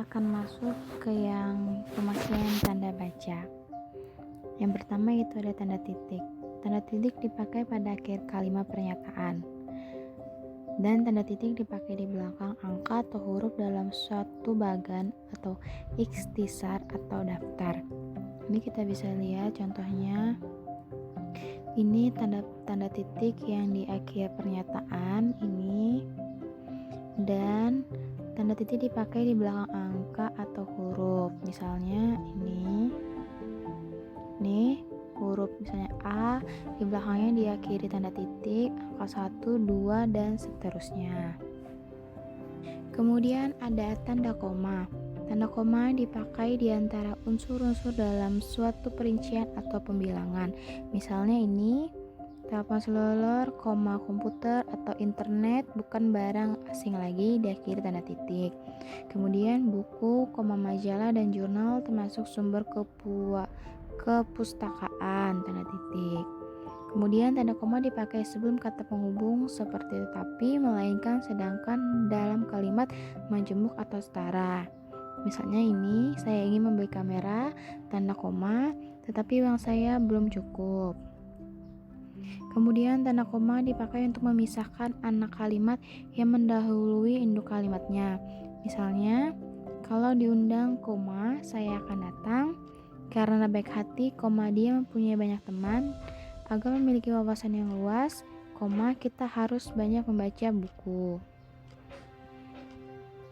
akan masuk ke yang pemakaian tanda baca. Yang pertama itu ada tanda titik. Tanda titik dipakai pada akhir kalimat pernyataan. Dan tanda titik dipakai di belakang angka atau huruf dalam suatu bagan atau ikhtisar atau daftar. Ini kita bisa lihat contohnya. Ini tanda titik yang di akhir pernyataan ini, dan tanda titik dipakai di belakang angka atau huruf. Misalnya ini huruf misalnya A, di belakangnya diakhiri tanda titik, angka 1, 2, dan seterusnya. Kemudian ada tanda koma. Tanda koma dipakai di antara unsur-unsur dalam suatu perincian atau pembilangan. Misalnya ini, telepon seluler, koma komputer atau internet bukan barang asing lagi, diakhiri tanda titik. Kemudian buku, koma majalah dan jurnal termasuk sumber kepustakaan, tanda titik. Kemudian tanda koma dipakai sebelum kata penghubung seperti tetapi, melainkan, sedangkan dalam kalimat majemuk atau setara. Misalnya ini, saya ingin membeli kamera, tanda koma, tetapi uang saya belum cukup. Kemudian tanda koma dipakai untuk memisahkan anak kalimat yang mendahului induk kalimatnya. Misalnya, kalau diundang, koma, saya akan datang. Karena baik hati, koma, dia mempunyai banyak teman. Agar memiliki wawasan yang luas, koma, kita harus banyak membaca buku.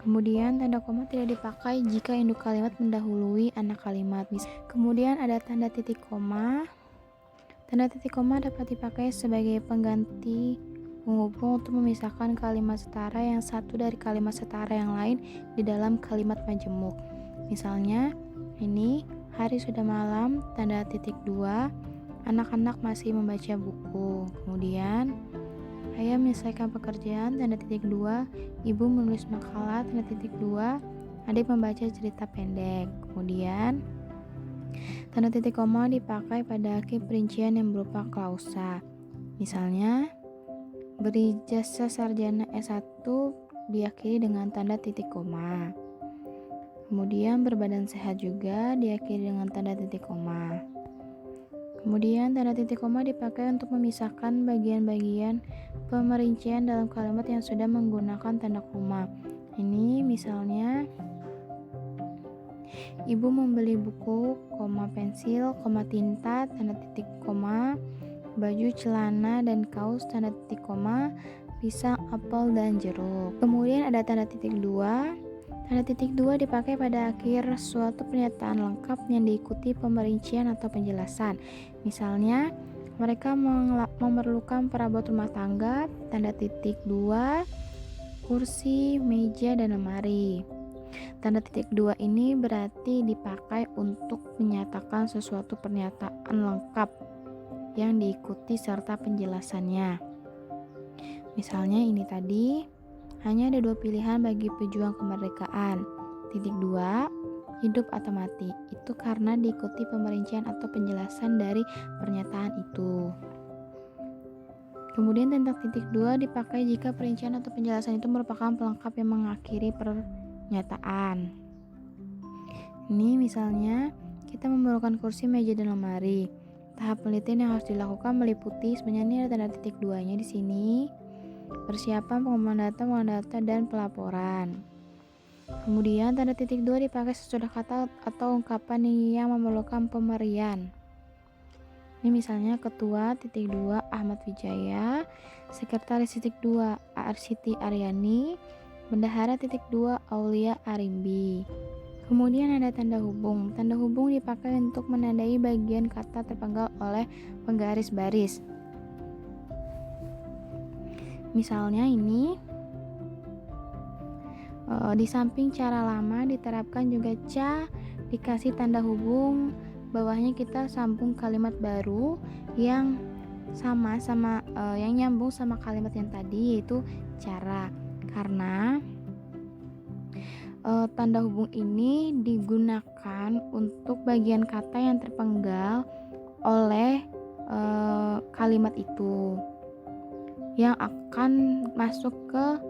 Kemudian tanda koma tidak dipakai jika induk kalimat mendahului anak kalimat. Kemudian ada tanda titik koma. Tanda titik koma dapat dipakai sebagai pengganti penghubung untuk memisahkan kalimat setara yang satu dari kalimat setara yang lain di dalam kalimat majemuk. Misalnya ini, hari sudah malam, tanda titik 2, anak-anak masih membaca buku. Kemudian ayah menyelesaikan pekerjaan, tanda titik 2, ibu menulis makalah, tanda titik 2, adik membaca cerita pendek. Kemudian tanda titik koma dipakai pada akhir perincian yang berupa klausa. Misalnya, berijazah sarjana S1 diakhiri dengan tanda titik koma. Kemudian berbadan sehat juga diakhiri dengan tanda titik koma. Kemudian tanda titik koma dipakai untuk memisahkan bagian-bagian pemerincian dalam kalimat yang sudah menggunakan tanda koma. Ini misalnya, ibu membeli buku, koma pensil, koma tinta, tanda titik koma, baju, celana, dan kaos, tanda titik koma, pisang, apel, dan jeruk. Kemudian ada tanda titik 2. Tanda titik 2 dipakai pada akhir suatu pernyataan lengkap yang diikuti pemerincian atau penjelasan. Misalnya, mereka memerlukan perabot rumah tangga, tanda titik 2, kursi, meja, dan lemari. Tanda titik 2 ini berarti dipakai untuk menyatakan sesuatu pernyataan lengkap yang diikuti serta penjelasannya. Misalnya ini tadi, hanya ada 2 pilihan bagi pejuang kemerdekaan. Titik 2, hidup atau mati. Itu karena diikuti pemerincian atau penjelasan dari pernyataan itu. Kemudian tanda titik 2 dipakai jika perincian atau penjelasan itu merupakan pelengkap yang mengakhiri pernyataan. Ini misalnya, kita memerlukan kursi, meja, dan lemari. Tahap penelitian yang harus dilakukan meliputi, sebenarnya ini ada tanda titik 2-nya di sini. Persiapan, pengumpulan data, dan pelaporan. Kemudian tanda titik 2 dipakai sesudah kata atau ungkapan yang memerlukan pemberian. Ini misalnya ketua titik 2 Ahmad Wijaya, sekretaris titik 2 Arsiti Aryani, bendahara titik 2 Aulia Arimbi. Kemudian ada tanda hubung. Tanda hubung dipakai untuk menandai bagian kata terpenggal oleh penggaris baris. Misalnya ini, di samping cara lama diterapkan juga dikasih tanda hubung, bawahnya kita sambung kalimat baru yang yang nyambung sama kalimat yang tadi, yaitu cara. Karena tanda hubung ini digunakan untuk bagian kata yang terpenggal oleh kalimat itu, yang akan masuk ke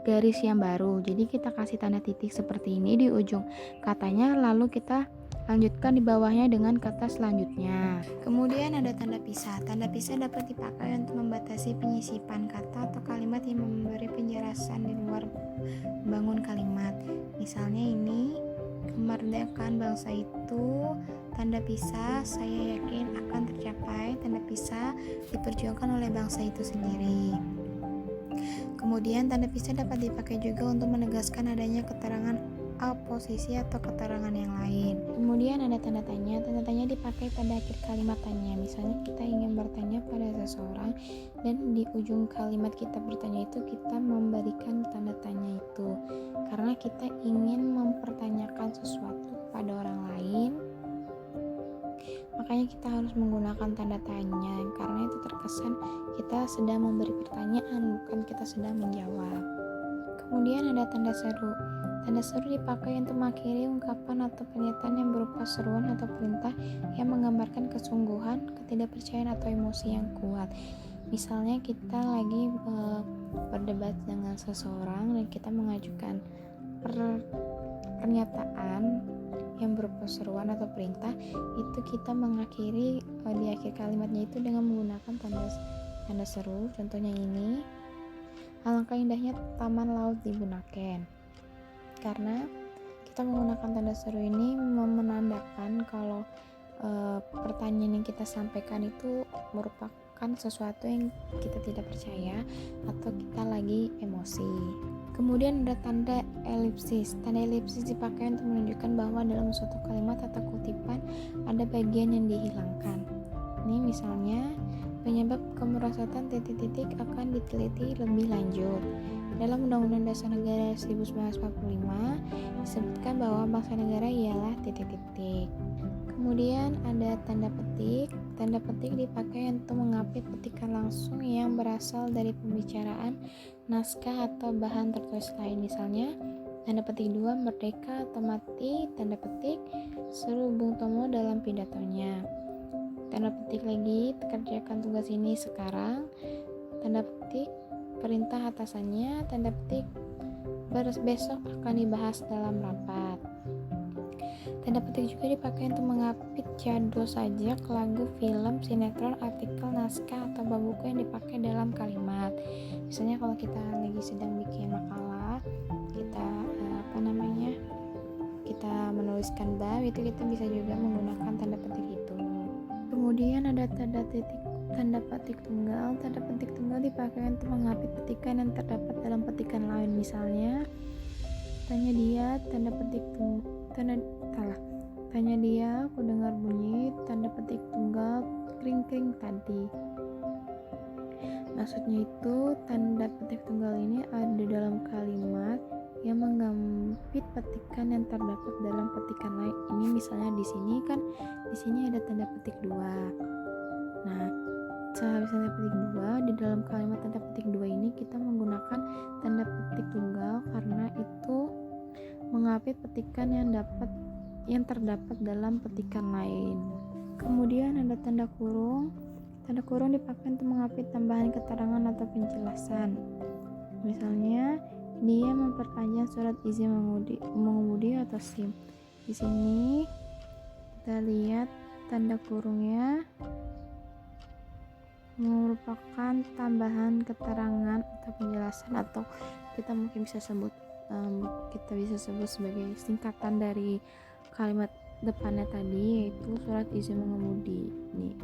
garis yang baru. Jadi kita kasih tanda titik seperti ini di ujung katanya, lalu kita lanjutkan di bawahnya dengan kata selanjutnya. Kemudian ada tanda pisah. Tanda pisah dapat dipakai untuk membatasi penyisipan kata atau kalimat yang memberi penjelasan di luar bangun kalimat. Misalnya ini, kemerdekaan bangsa itu, tanda pisah, saya yakin akan tercapai, tanda pisah, diperjuangkan oleh bangsa itu sendiri. Kemudian tanda pisah dapat dipakai juga untuk menegaskan adanya keterangan oposisi atau keterangan yang lain. Kemudian ada tanda tanya. Tanda tanya dipakai pada akhir kalimat tanya. Misalnya kita ingin bertanya pada seseorang dan di ujung kalimat kita bertanya itu kita memberikan tanda tanya itu karena kita ingin mempertanyakan sesuatu pada orang lain. Makanya kita harus menggunakan tanda tanya karena itu terkesan kita sedang memberi pertanyaan, bukan kita sedang menjawab. Kemudian ada tanda seru. Tanda seru dipakai untuk mengakhiri ungkapan atau pernyataan yang berupa seruan atau perintah yang menggambarkan kesungguhan, ketidakpercayaan atau emosi yang kuat. Misalnya kita lagi berdebat dengan seseorang dan kita mengajukan pernyataan yang berupa seruan atau perintah, itu kita mengakhiri di akhir kalimatnya itu dengan menggunakan tanda seru. Contohnya ini, alangkah indahnya taman laut di Bunaken. Karena kita menggunakan tanda seru ini menandakan kalau pertanyaan yang kita sampaikan itu merupakan sesuatu yang kita tidak percaya atau kita lagi emosi. Kemudian ada tanda elipsis. Tanda elipsis dipakai untuk menunjukkan bahwa dalam suatu kalimat atau kutipan ada bagian yang dihilangkan. Ini misalnya, penyebab kemerosotan titik-titik akan diteliti lebih lanjut. Dalam Undang-Undang Dasar Negara 1945 disebutkan bahwa bangsa negara ialah titik-titik. Kemudian ada tanda petik. Tanda petik dipakai untuk mengapit petikan langsung yang berasal dari pembicaraan, naskah atau bahan tertulis lain. Misalnya, tanda petik 2, merdeka atau mati, tanda petik, seru Bung Tomo dalam pidatonya. Tanda petik lagi, kerjakan tugas ini sekarang, tanda petik, perintah atasannya, tanda petik, besok akan dibahas dalam rapat. Tanda petik juga dipakai untuk mengapit jadwal sajak, lagu, film, sinetron, artikel, naskah, atau bab buku yang dipakai dalam kalimat. Misalnya kalau kita lagi sedang bikin makalah, kita kita menuliskan bab, itu kita bisa juga menggunakan tanda petik itu. Kemudian ada tanda petik tunggal. Tanda petik tunggal dipakai untuk mengapit petikan yang terdapat dalam petikan lain. Misalnya, tanya dia, tanda dia, aku dengar bunyi, tanda petik tunggal, kring-kring tadi. Maksudnya itu, tanda petik tunggal ini ada dalam kalimat yang mengapit petikan yang terdapat dalam petikan lain. Ini misalnya di sini ada tanda petik 2. Nah, sehabis tanda petik 2, di dalam kalimat tanda petik 2 ini kita menggunakan tanda petik tunggal karena itu mengapit petikan yang terdapat dalam petikan lain. Kemudian ada tanda kurung. Tanda kurung dipakai untuk mengapit tambahan keterangan atau penjelasan. Misalnya, dia memperpanjang surat izin mengemudi atau SIM. Di sini kita lihat tanda kurungnya merupakan tambahan keterangan atau penjelasan, atau kita mungkin bisa sebut sebagai singkatan dari kalimat depannya tadi, yaitu surat izin mengemudi. Nih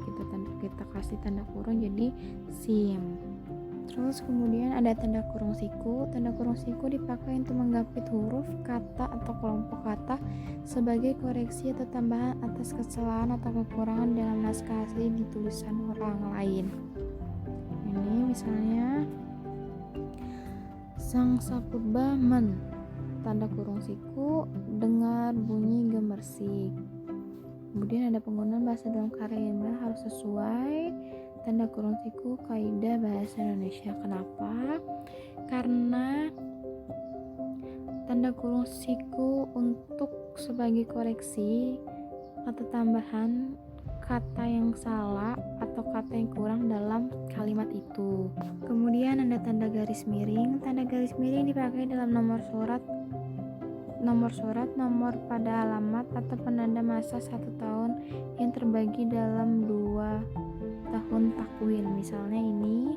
kita kasih tanda kurung jadi SIM. Terus kemudian ada tanda kurung siku. Tanda kurung siku dipakai untuk menggapit huruf, kata, atau kelompok kata sebagai koreksi atau tambahan atas kesalahan atau kekurangan dalam naskah asli di tulisan orang lain. Ini misalnya, sang sapurba tanda kurung siku, dengar bunyi gemersik. Kemudian ada penggunaan bahasa dalam karya yang harus sesuai tanda kurung siku kaidah bahasa Indonesia. Kenapa? Karena tanda kurung siku untuk sebagai koreksi atau tambahan kata yang salah atau kata yang kurang dalam kalimat itu. Kemudian ada tanda garis miring. Tanda garis miring dipakai dalam nomor surat, nomor pada alamat, atau penanda masa 1 tahun yang terbagi dalam 2 tahun takwin. Misalnya ini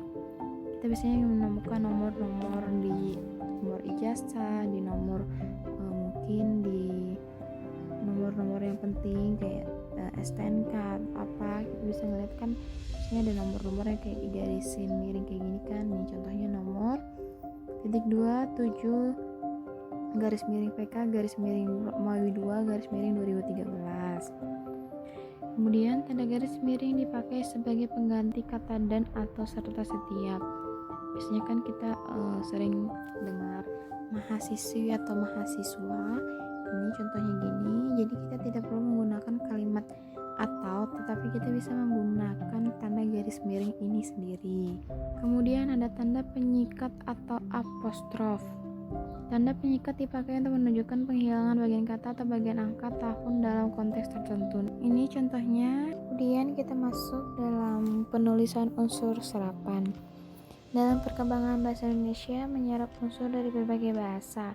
kita biasanya menemukan nomor-nomor di nomor ijazah, di nomor mungkin di nomor-nomor yang penting kayak STNK apa, kita bisa ngeliat kan biasanya ada nomor-nomor yang kayak digarisin miring kayak gini kan. Nih contohnya nomor .27 garis miring PK garis miring Mawi 2 garis miring 2013. Kemudian tanda garis miring dipakai sebagai pengganti kata dan atau serta setiap. Biasanya kan kita sering dengar mahasiswi atau mahasiswa. Ini contohnya gini, jadi kita tidak perlu menggunakan kalimat atau, tetapi kita bisa menggunakan tanda garis miring ini sendiri. Kemudian ada tanda penyikat atau apostrof. Tanda penyikat dipakai untuk menunjukkan penghilangan bagian kata atau bagian angka tahun dalam konteks tertentu. Ini contohnya. Kemudian kita masuk dalam penulisan unsur serapan. Dalam perkembangan bahasa Indonesia menyerap unsur dari berbagai bahasa,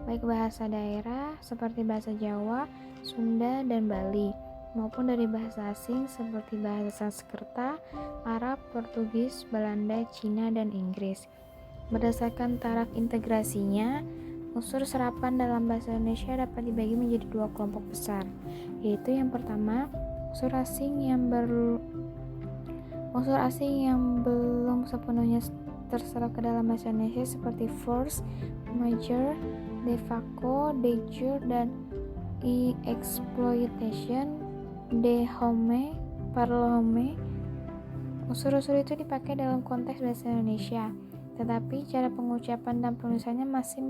baik bahasa daerah seperti bahasa Jawa, Sunda, dan Bali, maupun dari bahasa asing seperti bahasa Sanskerta, Arab, Portugis, Belanda, Cina, dan Inggris. Berdasarkan taraf integrasinya, unsur serapan dalam bahasa Indonesia dapat dibagi menjadi 2 kelompok besar, yaitu yang pertama, unsur asing yang belum sepenuhnya terserap ke dalam bahasa Indonesia seperti force, major, de facto, de jure, dan exploitation, de home, parlohome. Unsur-unsur itu dipakai dalam konteks bahasa Indonesia, tetapi cara pengucapan dan penulisannya masih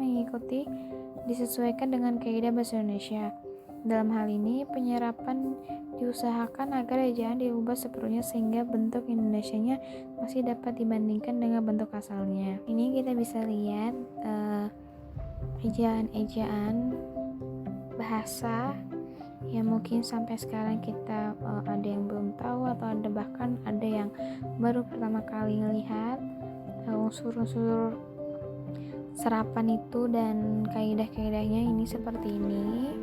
disesuaikan dengan kaidah bahasa Indonesia. Dalam hal ini, penyerapan diusahakan agar ejaan diubah sepenuhnya sehingga bentuk Indonesianya masih dapat dibandingkan dengan bentuk asalnya. Ini kita bisa lihat ejaan-ejaan bahasa yang mungkin sampai sekarang kita ada yang belum tahu atau ada bahkan ada yang baru pertama kali melihat unsur-unsur serapan itu dan kaidah-kaidahnya ini seperti ini.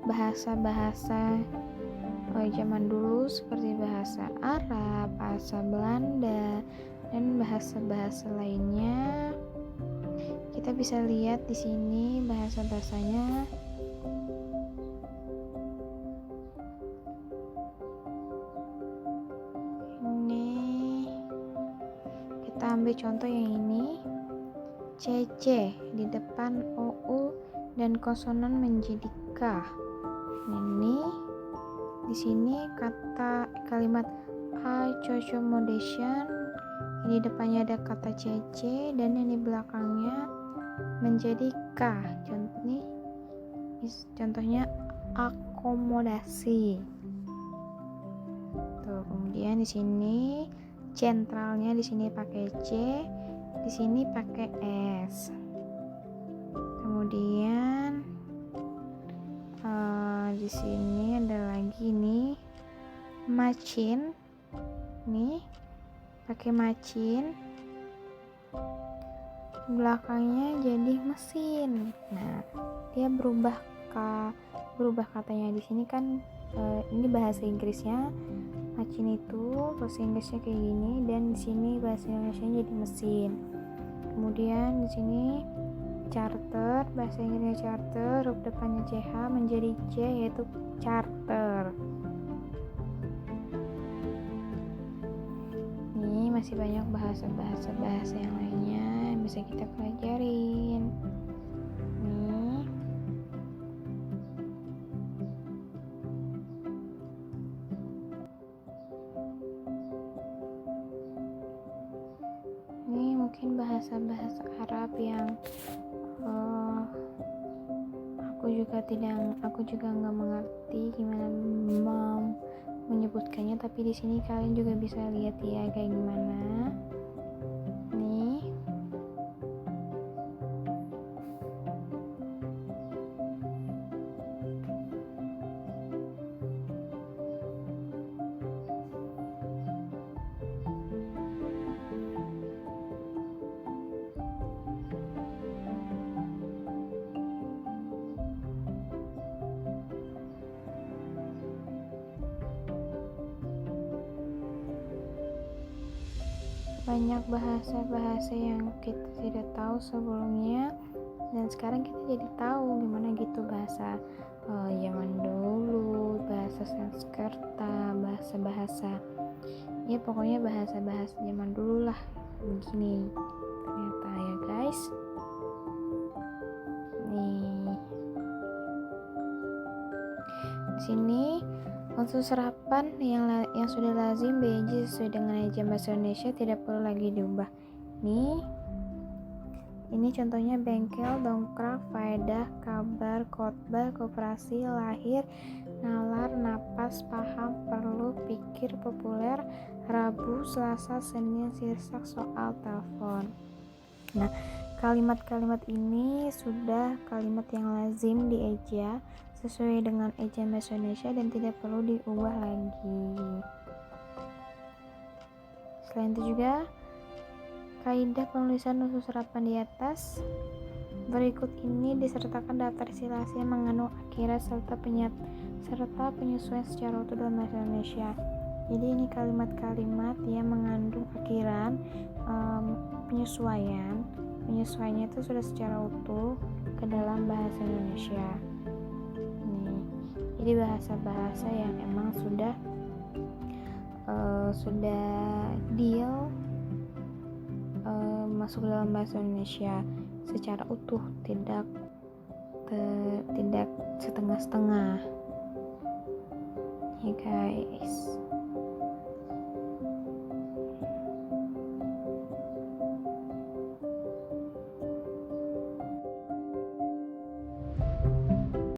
Bahasa-bahasa zaman dulu seperti bahasa Arab, bahasa Belanda, dan bahasa-bahasa lainnya. Kita bisa lihat di sini bahasa-bahasanya. Ini kita ambil contoh yang ini. CC di depan OU dan konsonan menjadi K. Ini di sini kalimat accommodation, ini depannya ada kata CC dan yang di belakangnya menjadi K. Contohnya akomodasi. Tuh, kemudian di sini sentralnya di sini pakai C, di sini pakai S. Kemudian di sini ada lagi nih machine, nih pakai machine, belakangnya jadi mesin. Nah, dia berubah katanya di sini kan. Ini bahasa Inggrisnya machine itu bahasa Inggrisnya kayak gini, dan di sini bahasa Indonesia jadi mesin. Kemudian di sini charter, bahasa Inggrisnya charter, huruf depannya CH menjadi C yaitu charter. Ini masih banyak bahasa yang lainnya yang bisa kita pelajarin. Ini mungkin bahasa-bahasa Arab yang aku juga nggak mengerti gimana menyebutkannya, tapi di sini kalian juga bisa lihat ya kayak gimana. Nih. banyak bahasa-bahasa yang kita tidak tahu sebelumnya, dan sekarang kita jadi tahu gimana gitu bahasa zaman dulu, bahasa Sanskerta, bahasa-bahasa ya pokoknya bahasa-bahasa zaman dulu lah begini ternyata ya guys. Nih di sini untuk serapan yang sudah lazim BJ sesuai dengan ejaan bahasa Indonesia tidak perlu lagi diubah. Ini contohnya bengkel, dongkrak, faedah, kabar, khotbah, koperasi, lahir, nalar, napas, paham, perlu, pikir, populer, Rabu, Selasa, Senin, sirsak, soal, telepon. Nah, kalimat-kalimat ini sudah kalimat yang lazim dieja sesuai dengan ejaan bahasa Indonesia dan tidak perlu diubah lagi. Selain itu juga kaidah penulisan unsur serapan di atas berikut ini disertakan daftar istilah yang mengandung akhirat serta penyesuaian secara utuh dalam bahasa Indonesia. Jadi ini kalimat-kalimat yang mengandung akhiran, penyesuaiannya itu sudah secara utuh ke dalam bahasa Indonesia. Jadi bahasa-bahasa yang emang sudah deal masuk dalam bahasa Indonesia secara utuh, tidak setengah-setengah ya guys.